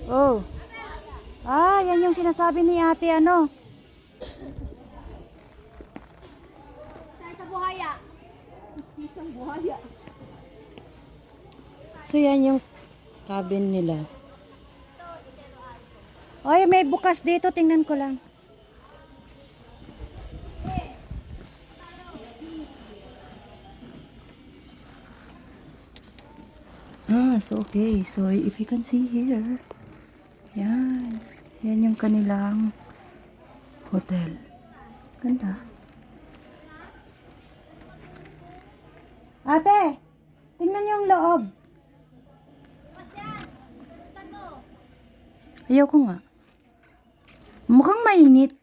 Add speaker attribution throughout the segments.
Speaker 1: Oh. Ah, yan yung sinasabi ni ate ano.
Speaker 2: Sa buhaya. Isang buhaya.
Speaker 1: So yan yung cabin nila. Oy, may bukas dito, tingnan ko lang. Ah, so okay. So if you can see here, yan. Yan yung kanilang hotel. Ganda. Ate, tingnan yung loob. Ayaw ko nga. Mukhang mainit.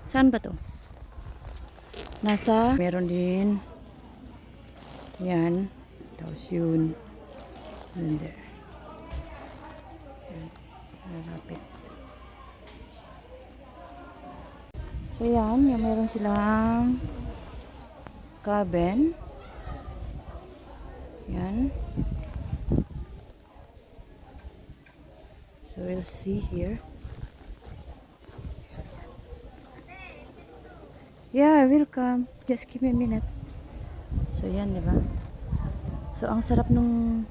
Speaker 1: Saan ba to? Meron din. Yan. Tapos yun. And there. Yan. Malapit. So yan, yung meron silang cabin. Yan. So we'll see here. Yeah, welcome. Just give me a minute. So yan, di ba? So ang sarap nung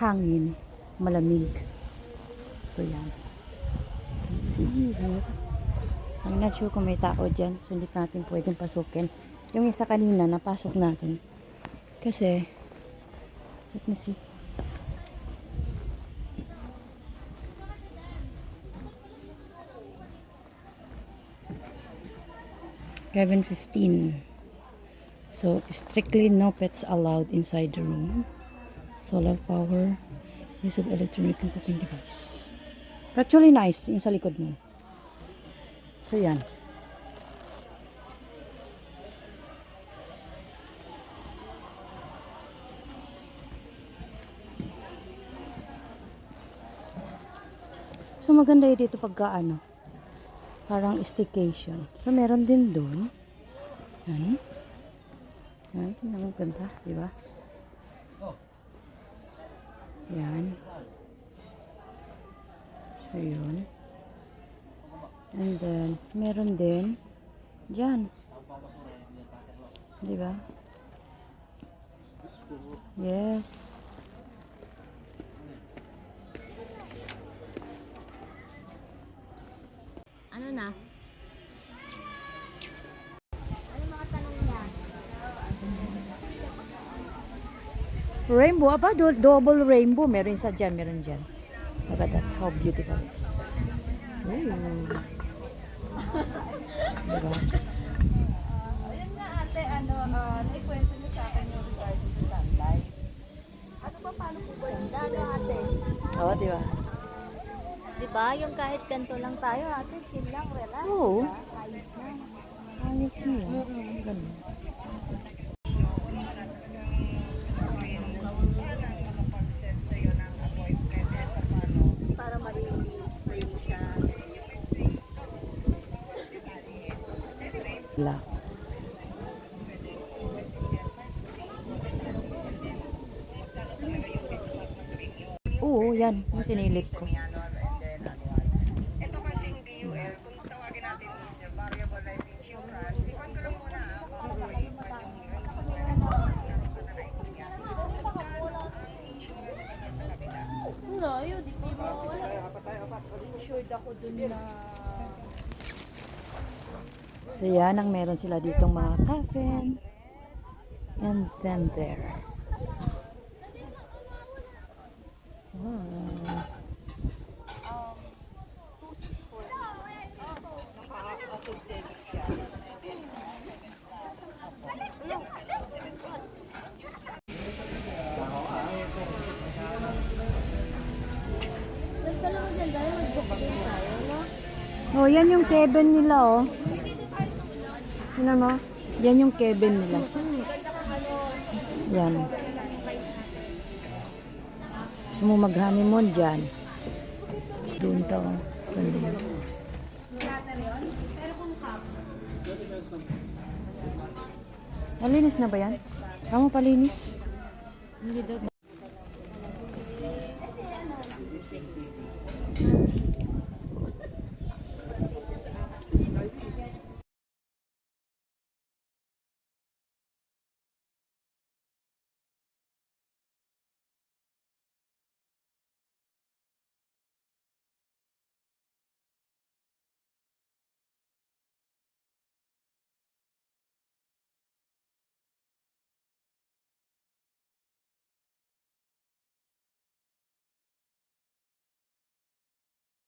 Speaker 1: hangin, malamig. So yan. You can see here. I'm not sure kung may tao dyan. So hindi natin pwedeng pasukin. Yung isa kanina, napasok natin. Kasi, let me see. Cabin 15. So, strictly no pets allowed inside the room. Solar power, use of electronic and cooking device. Actually nice, yung sa likod mo. So, yan. So, maganda yun dito pagka parang staycation. So, meron din doon. Yan. Yan. Tingnan mo, ganda. Diba? Yan. So, yun. And then, meron din dyan. Diba? Yes.
Speaker 2: Ano na? Ano mga tanong niya?
Speaker 1: Rainbow. Aba, double rainbow. Meron sa dyan, meron dyan. Look at that. How beautiful it is. Ooh. Diba?
Speaker 3: Ayun nga ate, naikwento niyo sa akin yung regarding sa sunlight. Ano ba, paano po ba yung
Speaker 2: Ano ate?
Speaker 1: Oo, diba?
Speaker 2: Diba? Yung kahit ganito lang tayo ate, chill lang, relax.
Speaker 1: Oo.
Speaker 2: Diba? Ayos na.
Speaker 1: Ayos niya. Ganun.
Speaker 3: para ma-stay mo siya?
Speaker 1: Black. Oo, yan. Yung sinilip ko.
Speaker 4: Ito kasing DUL, kung tawagin natin is variable life insurance, ikwento lang muna
Speaker 3: No, yun, di ko wala. Insured ako dun na...
Speaker 1: So yan ang meron sila ditong mga cabin. And then there. Wow. Oh, yan yung cabin nila, oh. Ano mo? Yan yung cabin nila. Yan. Gusto mo mag-honeymoon dyan. Doon to. Doon. Malinis na ba yan? Kamu palinis?
Speaker 2: Hindi daw